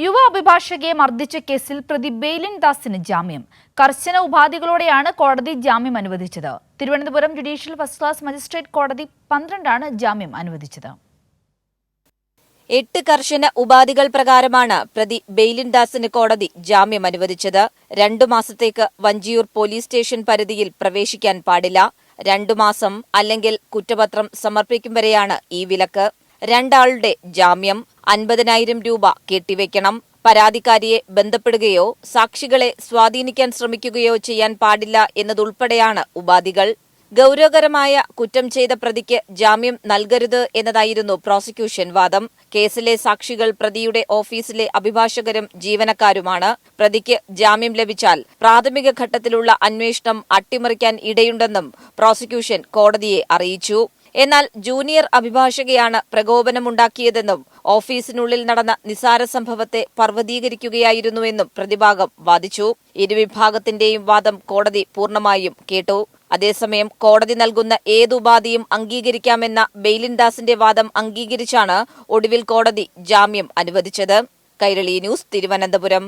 യുവ അഭിഭാഷകയെ മർദ്ദിച്ച കേസിൽ പ്രതി ബെയ്ലിൻ ദാസിന് ജാമ്യം. കർശന ഉപാധികളോടെയാണ് കോടതി ജാമ്യം അനുവദിച്ചത്. Thiruvananthapuram judicial first class magistrate കോടതി 12 ജാമ്യം അനുവദിച്ചത്. 8 കർശന ഉപാധികൾ പ്രകാരമാണ് പ്രതി ബെയ്ലിൻ ദാസിന് കോടതി ജാമ്യം അനുവദിച്ചത്. 2 മാസത്തേക്ക് വഞ്ചിയൂർ പോലീസ് സ്റ്റേഷൻ പരിധിയിൽ പ്രവേശിക്കാൻ പാടില്ല. 2 മാസം അല്ലെങ്കിൽ കുറ്റപത്രം സമർപ്പിക്കും വരെയാണ് ഈ വിലക്ക്. 2 ആളുടെ ജാമ്യം 50,000 രൂപ കെട്ടിവെക്കണം. പരാതിക്കാരിയെ ബന്ധപ്പെടുകയോ സാക്ഷികളെ സ്വാധീനിക്കാൻ ശ്രമിക്കുകയോ ചെയ്യാൻ പാടില്ല എന്നതുൾപ്പെടെയാണ് ഉപാധികൾ. ഗൌരവകരമായ കുറ്റം ചെയ്ത പ്രതിക്ക് ജാമ്യം നൽകരുത് എന്നതായിരുന്നു പ്രോസിക്യൂഷൻ വാദം. കേസിലെ സാക്ഷികൾ പ്രതിയുടെ ഓഫീസിലെ അഭിഭാഷകരും ജീവനക്കാരുമാണ്. പ്രതിക്ക് ജാമ്യം ലഭിച്ചാൽ പ്രാഥമിക ഘട്ടത്തിലുള്ള അന്വേഷണം അട്ടിമറിക്കാൻ ഇടയുണ്ടെന്നും പ്രോസിക്യൂഷൻ കോടതിയെ അറിയിച്ചു. എന്നാൽ ജൂനിയർ അഭിഭാഷകയാണ് പ്രകോപനമുണ്ടാക്കിയതെന്നും ഓഫീസിനുള്ളിൽ നടന്ന നിസാര സംഭവത്തെ പർവ്വതീകരിക്കുകയായിരുന്നുവെന്നും പ്രതിഭാഗം വാദിച്ചു. ഇരുവിഭാഗത്തിന്റെയും വാദം കോടതി പൂർണ്ണമായും കേട്ടു. അതേസമയം കോടതി നൽകുന്ന ഏതുപാധിയും അംഗീകരിക്കാമെന്ന ബെയ്ലിൻ ദാസിന്റെ വാദം അംഗീകരിച്ചാണ് ഒടുവിൽ കോടതി ജാമ്യം അനുവദിച്ചത്. കൈരളി ന്യൂസ്, തിരുവനന്തപുരം.